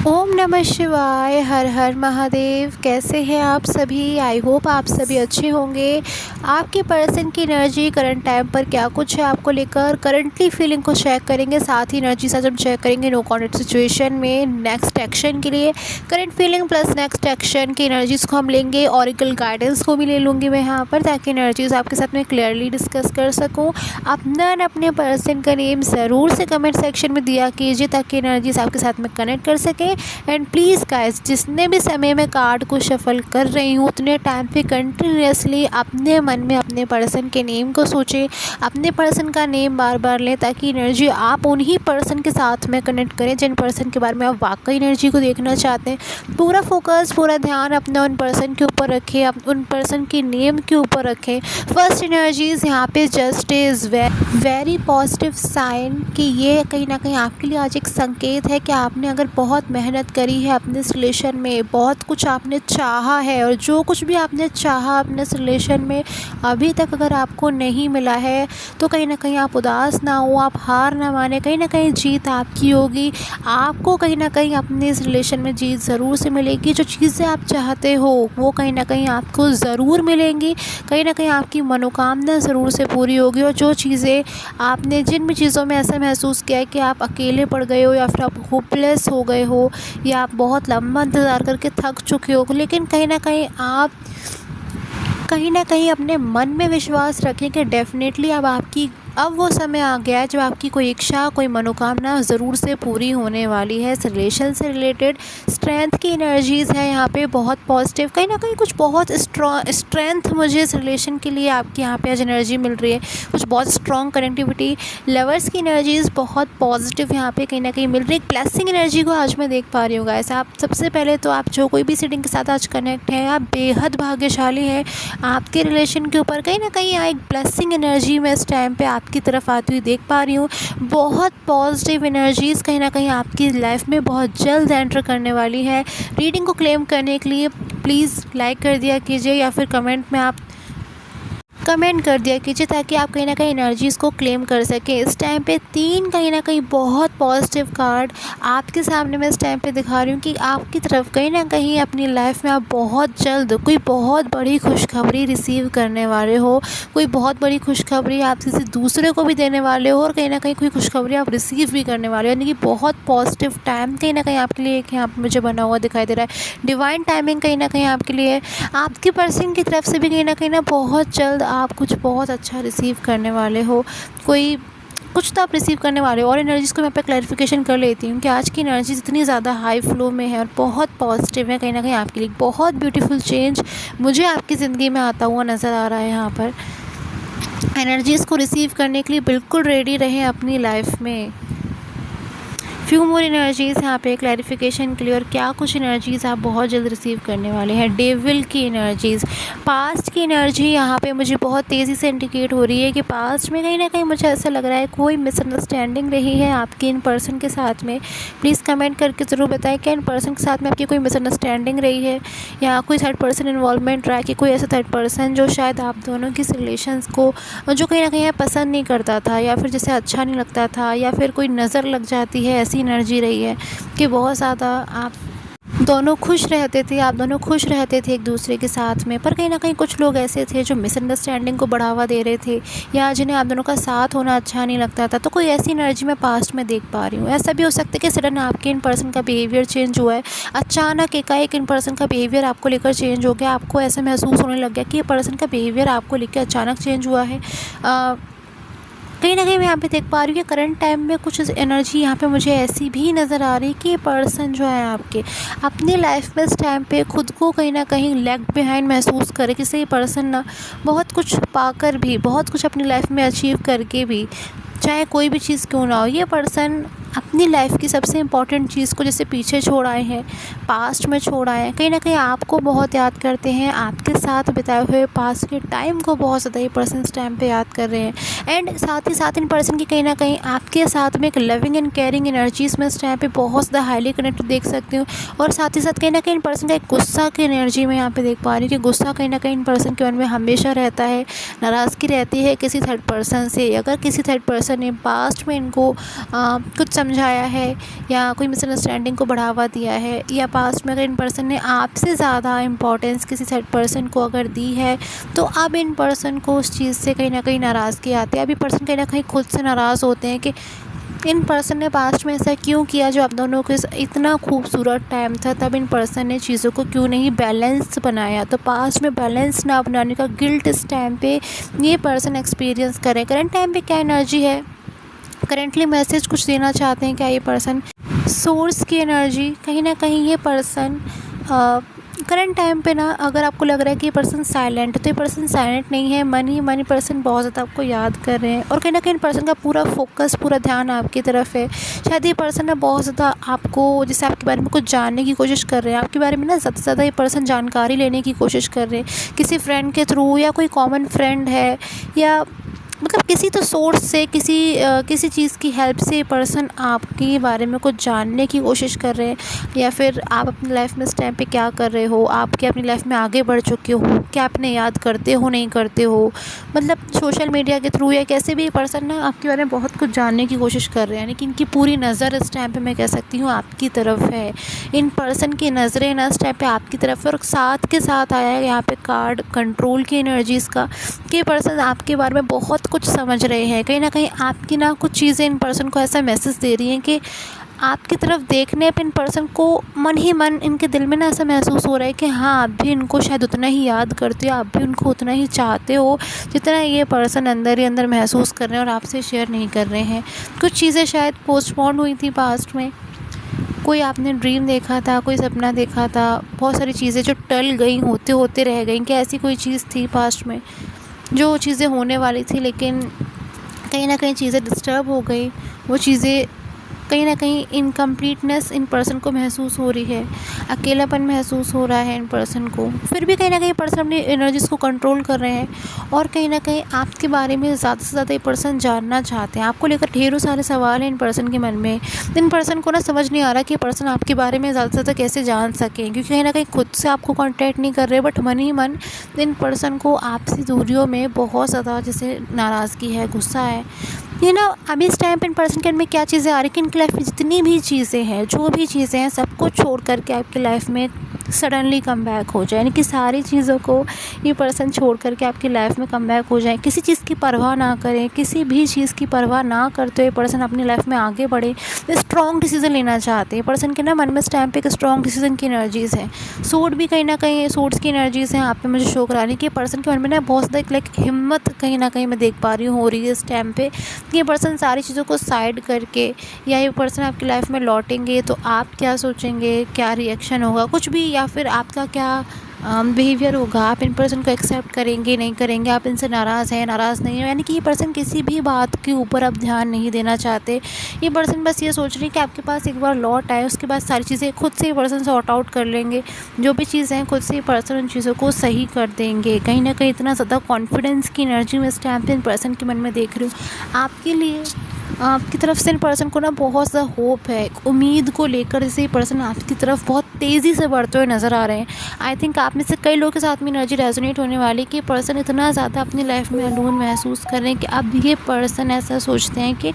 ओम नमः शिवाय। हर हर महादेव। कैसे हैं आप सभी? आई होप आप सभी अच्छे होंगे। आपके पर्सन की एनर्जी करंट टाइम पर क्या कुछ है आपको लेकर, करंटली फीलिंग को चेक करेंगे, साथ ही एनर्जी से हम चेक करेंगे नो कॉन्टैक्ट सिचुएशन में नेक्स्ट एक्शन के लिए। Current feeling plus next action की एनर्जीज़ को हम लेंगे, ऑरिकल गाइडेंस को भी ले लूँगी मैं यहाँ पर, ताकि एनर्जीज़ आपके साथ में क्लियरली डिस्कस कर सकूँ। अपने पर्सन का नेम ज़रूर से कमेंट सेक्शन में दिया कीजिए, ताकि एनर्जीज़ आपके साथ में कनेक्ट कर सकें। एंड प्लीज़ गाइस, जितने भी समय में कार्ड को शफल कर रही हूँ उतने टाइम पे कंटिन्यूसली अपने मन में अपने पर्सन के नेम को सोचें, अपने पर्सन का नेम बार बार लें, ताकि एनर्जी आप उन्हीं पर्सन के साथ में कनेक्ट करें जिन पर्सन के बारे में आप वाकई एनर्जी को देखना चाहते हैं। पूरा फोकस, पूरा ध्यान अपना उन पर्सन के ऊपर रखें, उन पर्सन के नेम के ऊपर रखें। फर्स्ट एनर्जीज़ यहाँ पे just is very positive sign कि ये कहीं ना कहीं आपके लिए आज एक संकेत है कि आपने अगर बहुत मेहनत करी है अपने इस रिलेशन में, बहुत कुछ आपने चाहा है, और जो कुछ भी आपने चाहा अपने इस रिलेशन में अभी तक अगर आपको नहीं मिला है, तो कहीं ना कहीं आप उदास ना हो, आप हार ना माने। कहीं ना कहीं जीत आपकी होगी। आपको कहीं ना कहीं अपने इस रिलेशन में जीत ज़रूर से मिलेगी। जो चीज़ें आप चाहते हो वो कहीं ना कहीं आपको ज़रूर मिलेंगी। कहीं ना कहीं आपकी मनोकामना ज़रूर से पूरी होगी। और जो चीज़ें आपने, जिन भी चीज़ों में ऐसा महसूस किया है कि आप अकेले पड़ गए हो, या फिर आप होपलेस हो गए हो, या आप बहुत लंबा इंतज़ार करके थक चुके हो, लेकिन कहीं ना कहीं अपने मन में विश्वास रखें कि डेफ़िनेटली अब वो समय आ गया है जब आपकी कोई इच्छा, कोई मनोकामना ज़रूर से पूरी होने वाली है। इस रिलेशन से रिलेटेड स्ट्रेंथ की एनर्जीज़ है यहाँ पे बहुत पॉजिटिव। कहीं ना कहीं कुछ बहुत स्ट्रेंथ मुझे इस रिलेशन के लिए आपकी यहाँ पे आज एनर्जी मिल रही है। कुछ बहुत स्ट्रॉन्ग कनेक्टिविटी, लवर्स की एनर्जीज़ बहुत पॉजिटिव यहाँ पे कहीं ना कहीं मिल रही है। एक ब्लेसिंग एनर्जी को आज मैं देख पा रही हूँ गाइस। आप सबसे पहले तो आप जो कोई भी सीडिंग के साथ आज कनेक्ट हैं, आप बेहद भाग्यशाली हैं। आपके रिलेशन के ऊपर कहीं ना कहीं एक ब्लेसिंग एनर्जी मैं इस टाइम पे आपकी तरफ आती हुई देख पा रही हूँ। बहुत पॉजिटिव एनर्जीज़ कहीं ना कहीं आपकी लाइफ में बहुत जल्द एंटर करने वाली है। रीडिंग को क्लेम करने के लिए प्लीज़ लाइक कर दिया कीजिए, या फिर कमेंट में आप कमेंट कर दिया कीजिए, ताकि आप कहीं ना कहीं एनर्जीज़ को क्लेम कर सकें। इस टाइम पे 3 कहीं ना कहीं बहुत पॉजिटिव कार्ड आपके सामने मैं इस टाइम पे दिखा रही हूँ कि आपकी तरफ कहीं ना कहीं अपनी लाइफ में आप बहुत जल्द कोई बहुत बड़ी खुशखबरी रिसीव करने वाले हो। कोई बहुत बड़ी खुशखबरी आप किसी दूसरे को भी देने वाले हो, और कहीं ना कहीं कोई खुशखबरी आप रिसीव भी करने वाले हो। यानी कि बहुत पॉजिटिव टाइम कहीं ना कहीं आपके लिए एक यहाँ पर मुझे बना हुआ दिखाई दे रहा है। डिवाइन टाइमिंग कहीं ना कहीं आपके लिए, आपके पर्सन की तरफ से भी कहीं ना बहुत जल्द आप कुछ बहुत अच्छा रिसीव करने वाले हो। कोई कुछ तो आप रिसीव करने वाले हो। और एनर्जीज़ को मैं पे क्लैरिफिकेशन कर लेती हूँ कि आज की एनर्जीज इतनी ज़्यादा हाई फ्लो में है और बहुत पॉजिटिव है। कहीं ना कहीं आपके लिए बहुत ब्यूटीफुल चेंज मुझे आपकी ज़िंदगी में आता हुआ नज़र आ रहा है। यहाँ पर एनर्जीज़ को रिसीव करने के लिए बिल्कुल रेडी रहें अपनी लाइफ में। फ्यू मोर एनर्जीज़ यहाँ पे क्लैरिफिकेशन के लिए, और क्या कुछ एनर्जीज़ आप बहुत जल्द रिसीव करने वाले हैं। डेविल की एनर्जीज़, पास्ट की एनर्जी यहाँ पे मुझे बहुत तेज़ी से इंडिकेट हो रही है कि पास्ट में कहीं ना कहीं मुझे ऐसा लग रहा है कोई मिसअंडरस्टैंडिंग रही है आपकी इन पर्सन के साथ में। प्लीज़ कमेंट करके ज़रूर बताएं कि इन पर्सन के साथ में आपकी कोई मिसअंडरस्टैंडिंग रही है, या कोई थर्ड पर्सन इन्वॉल्वमेंट रहा है, कि कोई ऐसा थर्ड पर्सन जो शायद आप दोनों की रिलेशंस को जो कहीं ना कहीं पसंद नहीं करता था, या फिर जैसे अच्छा नहीं लगता था, या फिर कोई नज़र लग जाती है, ऐसी एनर्जी रही है कि बहुत ज़्यादा आप दोनों खुश रहते थे एक दूसरे के साथ में। पर कहीं ना कहीं कुछ लोग ऐसे थे जो मिसअंडरस्टैंडिंग को बढ़ावा दे रहे थे, या जिन्हें आप दोनों का साथ होना अच्छा नहीं लगता था। तो कोई ऐसी एनर्जी मैं पास्ट में देख पा रही हूँ। ऐसा भी हो सकता है कि सडन आपके इन पर्सन का बिहेवियर चेंज हुआ है, अचानक एकाएक इन पर्सन का बिहेवियर आपको लेकर चेंज हो गया। आपको ऐसा महसूस होने लग गया कि ये पर्सन का बिहेवियर आपको लेकर अचानक चेंज हुआ है। कहीं ना कहीं मैं यहाँ पे देख पा रही हूँ कि करंट टाइम में कुछ एनर्जी यहाँ पे मुझे ऐसी भी नज़र आ रही है कि ये पर्सन जो है आपके अपनी लाइफ में इस टाइम पे खुद को कहीं ना कहीं लेग बिहाइंड महसूस करे। कि ये पर्सन ना बहुत कुछ पाकर भी, बहुत कुछ अपनी लाइफ में अचीव करके भी, चाहे कोई भी चीज़ क्यों ना हो, ये पर्सन अपनी लाइफ की सबसे इम्पॉर्टेंट चीज़ को जैसे पीछे छोड़ आए हैं, पास्ट में छोड़ आए हैं। कहीं ना कहीं आपको बहुत याद करते हैं, आपके साथ बिताए हुए पास्ट के टाइम को बहुत ज़्यादा ये पर्सन इस टाइम पे याद कर रहे हैं। एंड साथ ही साथ इन पर्सन की कहीं ना कहीं आपके साथ में एक लविंग एंड केयरिंग एनर्जीज़ में इस टाइम पे बहुत ज़्यादा हाईली कनेक्ट देख सकती हूँ। और साथ ही साथ कहीं ना कहीं इन पर्सन का एक गुस्सा की एनर्जी में यहाँ पे देख पा रही हूँ कि गुस्सा कहीं ना कहीं इन पर्सन के मन में हमेशा रहता है। नाराज़गी रहती है किसी थर्ड पर्सन से। अगर किसी थर्ड पर्सन ने पास्ट में इनको कुछ समझाया है या कोई मिसअंडरस्टैंडिंग को बढ़ावा दिया है, या पास्ट में अगर इन पर्सन ने आपसे ज़्यादा इम्पोर्टेंस किसी थर्ड पर्सन को अगर दी है, तो अब इन पर्सन को उस चीज़ से कहीं ना कहीं नाराज़गी आती है। अब ये पर्सन कहीं ना कहीं खुद से नाराज़ होते हैं कि इन पर्सन ने पास्ट में ऐसा क्यों किया, जो आप दोनों के इतना खूबसूरत टाइम था, तब इन पर्सन ने चीज़ों को क्यों नहीं बैलेंस बनाया। तो पास्ट में बैलेंस ना बनाने का गिल्ट इस टाइम पे ये पर्सन एक्सपीरियंस करें। करंट टाइम पे क्या एनर्जी है, करेंटली मैसेज कुछ देना चाहते हैं क्या ये पर्सन, सोर्स की एनर्जी कहीं ना कहीं ये पर्सन करंट टाइम पे ना, अगर आपको लग रहा है कि ये पर्सन साइलेंट है, तो ये पर्सन साइलेंट नहीं है, मन ही मन ये पर्सन बहुत ज़्यादा आपको याद कर रहे हैं, और कहीं ना कहीं पर्सन का पूरा फोकस, पूरा ध्यान आपकी तरफ है। शायद ये पर्सन ना बहुत ज़्यादा आपको, जैसे आपके बारे में कुछ जानने की कोशिश कर रहे हैं, आपके बारे में ना ज़्यादा से ज़्यादा ये पर्सन जानकारी लेने की कोशिश कर रहे हैं, किसी फ्रेंड के थ्रू, या कोई कॉमन फ्रेंड है, या मतलब किसी तो सोर्स से, किसी चीज़ की हेल्प से ये पर्सन आपके बारे में कुछ जानने की कोशिश कर रहे हैं, या फिर आप अपनी लाइफ में इस टाइम पे क्या कर रहे हो, आप क्या अपनी लाइफ में आगे बढ़ चुके हो, क्या आपने याद करते हो नहीं करते हो, मतलब सोशल मीडिया के थ्रू या कैसे भी ये पर्सन ना आपके बारे में बहुत कुछ जानने की कोशिश कर रहे हैं। यानी कि इनकी पूरी नज़र इस टाइम पे मैं कह सकती हूँ आपकी तरफ है। इन पर्सन की नज़रें ना इस टाइम पे आपकी तरफ है, और साथ के साथ आया है यहाँ पे कार्ड कंट्रोल की एनर्जीज़ का, कि पर्सन आपके बारे में बहुत कुछ समझ रहे हैं। कहीं ना कहीं आपकी ना कुछ चीज़ें इन पर्सन को ऐसा मैसेज दे रही हैं कि आपकी तरफ देखने पे इन पर्सन को मन ही मन इनके दिल में ना ऐसा महसूस हो रहा है कि हाँ, आप भी इनको शायद उतना ही याद करते हो, आप भी उनको उतना ही चाहते हो जितना ये पर्सन अंदर ही अंदर महसूस कर रहे हैं और आपसे शेयर नहीं कर रहे हैं। कुछ चीज़ें शायद पोस्टपोन हुई थी पास्ट में, कोई आपने ड्रीम देखा था, कोई सपना देखा था, बहुत सारी चीज़ें जो टल गई, होते होते रह गई। क्या ऐसी कोई चीज़ थी पास्ट में जो चीज़ें होने वाली थी, लेकिन कहीं ना कहीं चीज़ें डिस्टर्ब हो गई, वो चीज़ें कहीं ना कहीं इनकम्प्लीटनेस इन पर्सन को महसूस हो रही है, अकेलापन महसूस हो रहा है इन पर्सन को। फिर भी कहीं ना कहीं पर्सन अपनी एनर्जीज़ को कंट्रोल कर रहे हैं, और कहीं ना कहीं आपके बारे में ज़्यादा से ज़्यादा ये पर्सन जानना चाहते हैं। आपको लेकर ढेरों सारे सवाल हैं इन पर्सन के मन में। इन पर्सन को ना समझ नहीं आ रहा कि पर्सन आपके बारे में ज़्यादा से ज़्यादा कैसे जान सकें, क्योंकि कहीं ना कहीं खुद से आपको कॉन्टैक्ट नहीं कर रहे, बट मन ही मन इन पर्सन को आपसी दूरियों में बहुत ज़्यादा जैसे नाराज़गी है, गुस्सा है। ये ना अभी इस टाइम पे इन पर्सन के अंदर में क्या चीज़ें आ रही है कि इनकी लाइफ में जितनी भी चीज़ें हैं, जो भी चीज़ें हैं, सबको छोड़ करके आपकी लाइफ में सडनली कम बैक हो जाए। यानी कि सारी चीज़ों को ये पर्सन छोड़ करके आपकी लाइफ में कम बैक हो जाए, किसी चीज़ की परवाह ना करें, किसी भी चीज़ की परवाह ना करते हुए पर्सन अपनी लाइफ में आगे बढ़े। स्ट्रॉन्ग डिसीजन लेना चाहते हैं पर्सन के ना मन में इस टाइम पे एक स्ट्रॉन्ग डिसीजन की एनर्जीज़ है। सूट भी कहीं ना कहीं सूट्स की एनर्जीज़ हैं आप पे मुझे शो करा रही कि पर्सन के मन में ना बहुत ज़्यादा लाइक हिम्मत कहीं ना कहीं मैं देख पा रही हूँ हो रही है इस टाइम पे। ये पर्सन सारी चीज़ों को साइड करके, या ये पर्सन आपकी लाइफ में लौटेंगे तो आप क्या सोचेंगे, क्या रिएक्शन होगा, कुछ भी, या फिर आपका क्या बिहेवियर होगा, आप इन पर्सन को एक्सेप्ट करेंगे नहीं करेंगे, आप इनसे नाराज़ हैं नाराज़ नहीं है। यानी कि ये पर्सन किसी भी बात के ऊपर अब ध्यान नहीं देना चाहते। ये पर्सन बस ये सोच रही है कि आपके पास एक बार लौट आए, उसके बाद सारी चीज़ें खुद से ये पर्सन सॉर्ट आउट कर लेंगे। जो भी चीज़ें हैं खुद से ये पर्सन उन चीज़ों को सही कर देंगे। कहीं ना कहीं इतना ज़्यादा कॉन्फिडेंस की एनर्जी में इस टाइम पे इन पर्सन के मन में देख रही हूँ। आपके लिए आपकी तरफ से इन पर्सन को ना बहुत ज़्यादा होप है, उम्मीद को लेकर जैसे ये पर्सन आपकी तरफ बहुत तेज़ी से बढ़ते हुए नज़र आ रहे हैं। आई थिंक आप में से कई लोगों के साथ में एनर्जी रेजोनेट होने वाली कि पर्सन इतना ज़्यादा अपनी लाइफ में अलोन महसूस कर रहे हैं कि अब ये पर्सन ऐसा सोचते हैं कि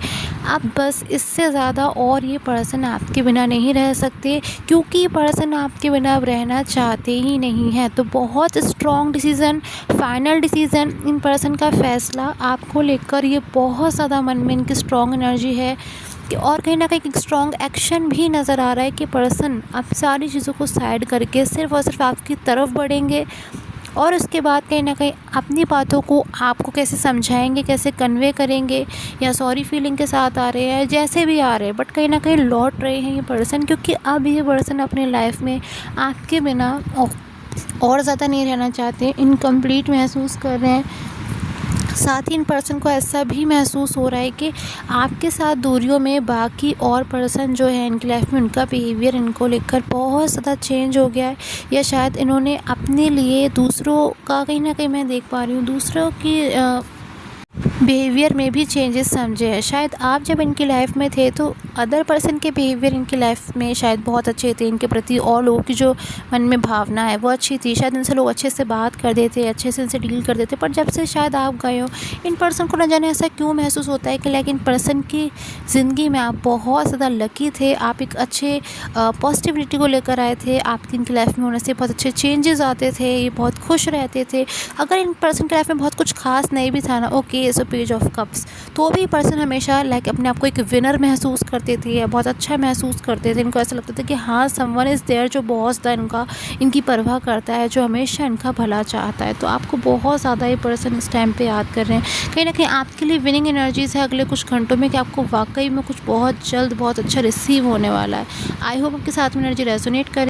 अब बस इससे ज़्यादा और ये पर्सन आपके बिना नहीं रह सकते, क्योंकि ये पर्सन आपके बिना अब रहना चाहते ही नहीं है। तो बहुत strong decision, final decision in person का फैसला आपको लेकर, ये बहुत ज़्यादा मन में इनकी स्ट्रॉन्ग एनर्जी है कि, और कहीं ना कहीं एक स्ट्रॉन्ग एक्शन भी नज़र आ रहा है कि पर्सन आप सारी चीज़ों को साइड करके सिर्फ और सिर्फ आपकी तरफ बढ़ेंगे, और उसके बाद कहीं ना कहीं अपनी बातों को आपको कैसे समझाएंगे, कैसे कन्वे करेंगे, या सॉरी फीलिंग के साथ आ रहे हैं, जैसे भी आ रहे हैं, बट कहीं ना कहीं लौट रहे हैं ये पर्सन, क्योंकि अब ये पर्सन अपने लाइफ में आपके बिना और ज़्यादा नहीं रहना चाहते, इनकम्प्लीट महसूस कर रहे हैं। साथ ही इन पर्सन को ऐसा भी महसूस हो रहा है कि आपके साथ दूरियों में बाकी और पर्सन जो है इनकी लाइफ में, उनका बिहेवियर इनको लेकर बहुत ज़्यादा चेंज हो गया है, या शायद इन्होंने अपने लिए दूसरों का कहीं ना कहीं मैं देख पा रही हूँ दूसरों की बिहेवियर में भी चेंजेस समझे हैं। शायद आप जब इनकी लाइफ में थे तो अदर पर्सन के बिहेवियर इनकी लाइफ में शायद बहुत अच्छे थे, इनके प्रति और लोगों की जो मन में भावना है वो अच्छी थी, शायद इनसे लोग अच्छे से बात कर देते, अच्छे से इनसे डील कर देते। पर जब से शायद आप गए हो, इन पर्सन को न जाने ऐसा क्यों महसूस होता है कि लाइक इन पर्सन की ज़िंदगी में आप बहुत ज़्यादा लकी थे, आप एक अच्छे पॉजिटिविटी को लेकर आए थे, आपकी इनकी लाइफ में होने से बहुत अच्छे चेंजेस आते थे, ये बहुत खुश रहते थे। अगर इन पर्सन की लाइफ में बहुत कुछ खास नहीं भी था ना, okay so page of cups, तो भी पर्सन हमेशा लाइक अपने आप को एक विनर महसूस करते थे या बहुत अच्छा महसूस करते थे। इनको ऐसा लगता था कि हाँ समवन इज़ देयर जो बहुत ज़्यादा इनकी परवाह करता है, जो हमेशा इनका भला चाहता है। तो आपको बहुत ज़्यादा ये पर्सन इस टाइम पे याद कर रहे हैं। कहीं ना कहीं आपके लिए विनिंग एनर्जीज़ है अगले कुछ घंटों में कि आपको वाकई में कुछ बहुत जल्द बहुत अच्छा रिसीव होने वाला है। आई होप आपके साथ में एनर्जी रेजोनेट करे।